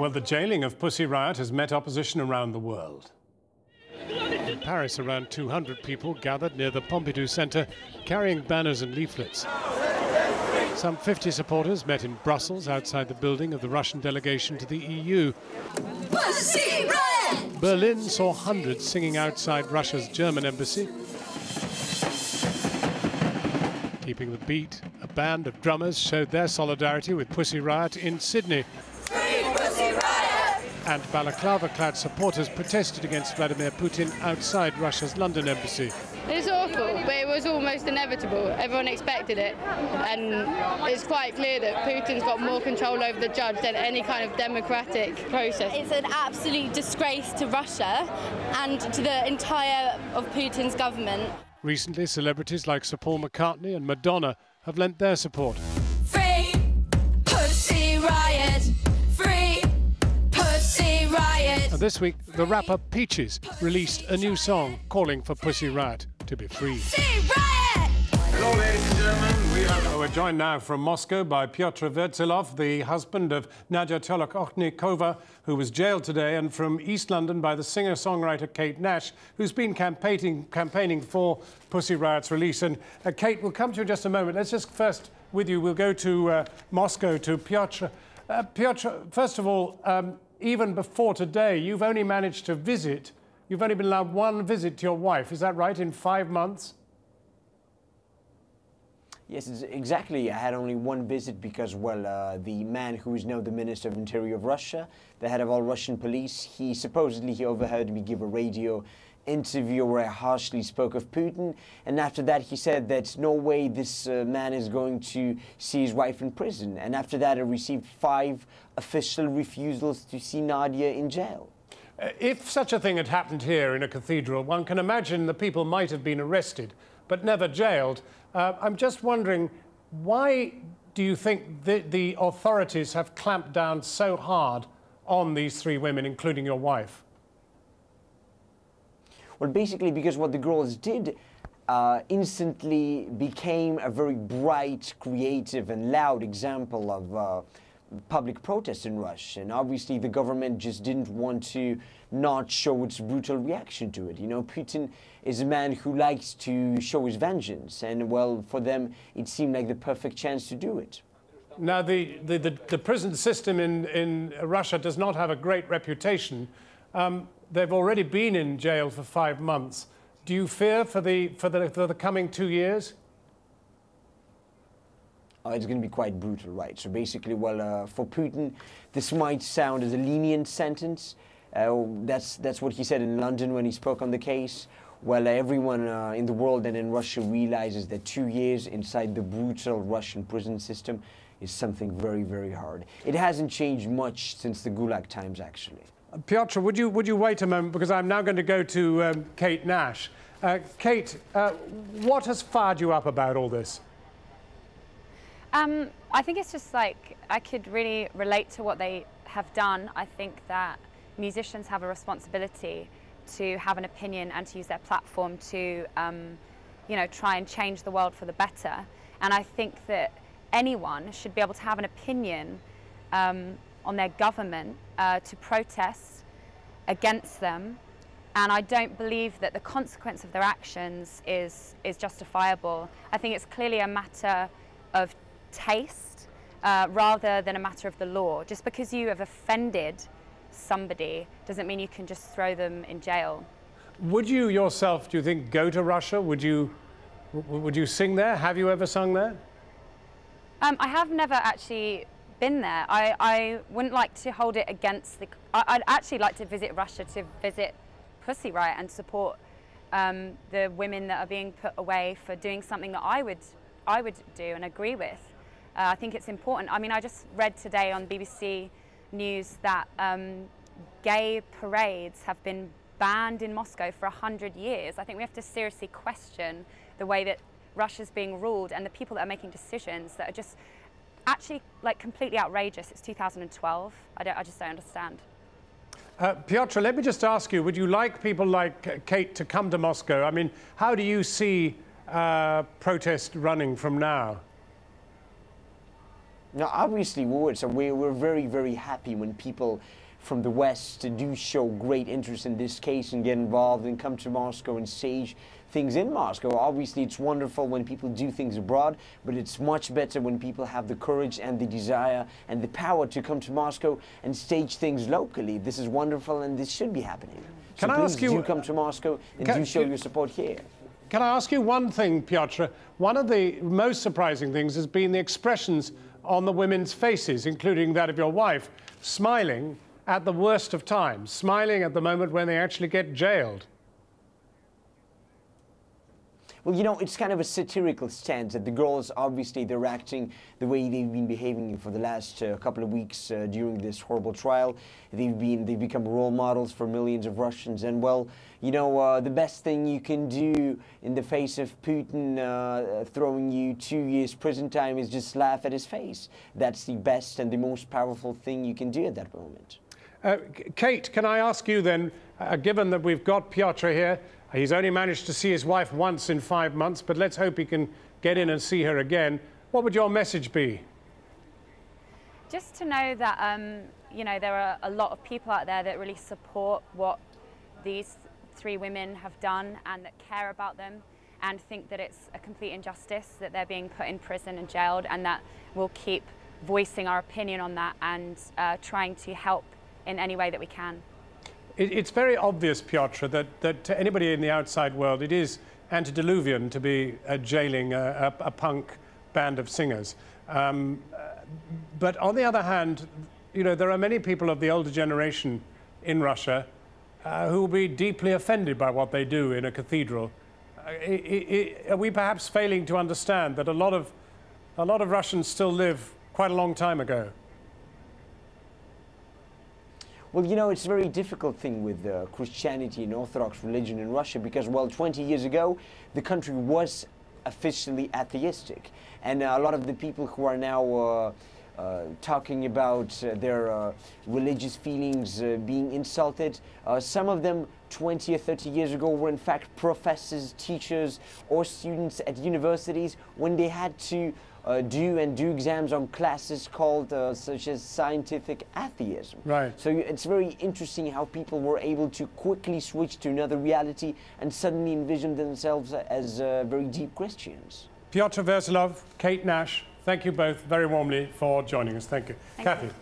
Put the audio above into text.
Well, the jailing of Pussy Riot has met opposition around the world. In Paris, around 200 people gathered near the Pompidou Centre carrying banners and leaflets. Some 50 supporters met in Brussels outside the building of the Russian delegation to the EU. Pussy Riot! Berlin saw hundreds singing outside Russia's German embassy. Keeping the beat, a band of drummers showed their solidarity with Pussy Riot in Sydney. Free Pussy Riot! And balaclava-clad supporters protested against Vladimir Putin outside Russia's London embassy. It's awful, but it was almost inevitable. Everyone expected it, and it's quite clear that Putin's got more control over the judge than any kind of democratic process. It's an absolute disgrace to Russia and to the entire of Putin's government. Recently, celebrities like Sir Paul McCartney and Madonna have lent their support. Free Pussy Riot! Free Pussy Riot! And this week, the rapper Peaches released a new song calling for Pussy Riot to be free. Pussy Riot! Hello, ladies and gentlemen. We're joined now from Moscow by Pyotr Vertsilov, the husband of Nadia Tolokhnikova, who was jailed today, and from East London by the singer-songwriter Kate Nash, who's been campaigning for Pussy Riot's release. And Kate, we'll come to you in just a moment. Let's just first, with you, we'll go to Moscow, to Pyotr. Pyotr, first of all, even before today, you've only managed to visit, you've only been allowed one visit to your wife, is that right, in 5 months? Yes, exactly. I had only one visit because, well, the man who is now the Minister of Interior of Russia, the head of all Russian police, he overheard me give a radio interview where I harshly spoke of Putin, and after that he said that no way this man is going to see his wife in prison. And after that I received 5 official refusals to see Nadia in jail. If such a thing had happened here in a cathedral, one can imagine the people might have been arrested, but never jailed. I'm just wondering, why do you think the authorities have clamped down so hard on these 3 women, including your wife? Well, basically because what the girls did instantly became a very bright, creative and loud example of public protest in Russia. And obviously the government just didn't want to not show its brutal reaction to it. You know, Putin is a man who likes to show his vengeance, and well, for them it seemed like the perfect chance to do it. Now, the prison system in Russia does not have a great reputation. They've already been in jail for 5 months. Do you fear for the coming 2 years? It's going to be quite brutal, right? So basically, well, for Putin, this might sound as a lenient sentence. That's what he said in London when he spoke on the case. Well, everyone in the world and in Russia realizes that 2 years inside the brutal Russian prison system is something very, very hard. It hasn't changed much since the Gulag times, actually. Pyotr, would you wait a moment, because I'm now going to go to Kate Nash. Kate, what has fired you up about all this? I think it's just like, I could really relate to what they have done. I think that musicians have a responsibility to have an opinion and to use their platform to, you know, try and change the world for the better. And I think that anyone should be able to have an opinion on their government to protest against them. And I don't believe that the consequence of their actions is justifiable. I think it's clearly a matter of taste rather than a matter of the law. Just because you have offended somebody doesn't mean you can just throw them in jail. Would you yourself, do you think, go to Russia? Would you sing there? Have you ever sung there? I have never actually been there. I wouldn't like to hold it against the... I'd actually like to visit Russia to visit Pussy Riot and support the women that are being put away for doing something that I would do and agree with. I think it's important. I mean, I just read today on BBC News that gay parades have been banned in Moscow for 100 years. I think we have to seriously question the way that Russia's being ruled and the people that are making decisions that are just actually like completely outrageous. It's 2012. I just don't understand. Pyotr, let me just ask you, would you like people like Kate to come to Moscow? I mean, how do you see protest running from now? No, obviously we would. So we're very, very happy when people from the West do show great interest in this case and get involved and come to Moscow and stage things in Moscow. Obviously, it's wonderful when people do things abroad, but it's much better when people have the courage and the desire and the power to come to Moscow and stage things locally. This is wonderful, and this should be happening. Can so I please ask you, do come to Moscow and do show your support here. Can I ask you one thing, Piotr? One of the most surprising things has been the expressions on the women's faces, including that of your wife, smiling at the worst of times, smiling at the moment when they actually get jailed. Well, you know, it's kind of a satirical stance that the girls, obviously, they're acting the way they've been behaving for the last couple of weeks during this horrible trial. They've become role models for millions of Russians. And, well, you know, the best thing you can do in the face of Putin throwing you 2 years prison time is just laugh at his face. That's the best and the most powerful thing you can do at that moment. Kate, can I ask you then, given that we've got Piotr here, he's only managed to see his wife once in 5 months, but let's hope he can get in and see her again. What would your message be? Just to know that, you know, there are a lot of people out there that really support what these three women have done and that care about them and think that it's a complete injustice that they're being put in prison and jailed, and that we'll keep voicing our opinion on that and trying to help in any way that we can. It's very obvious, Piotr, that to anybody in the outside world, it is antediluvian to be jailing a punk band of singers. But on the other hand, you know, there are many people of the older generation in Russia who will be deeply offended by what they do in a cathedral. Are we perhaps failing to understand that a lot of Russians still live quite a long time ago? Well, you know, it's a very difficult thing with Christianity and Orthodox religion in Russia because, well, 20 years ago, the country was officially atheistic. And a lot of the people who are now talking about their religious feelings being insulted, some of them 20 or 30 years ago were in fact professors, teachers, or students at universities when they had to do exams on classes called such as scientific atheism. Right. So it's very interesting how people were able to quickly switch to another reality and suddenly envision themselves as very deep Christians. Piotr Veselov, Kate Nash, thank you both very warmly for joining us. Thank you. Thank Kathy. you.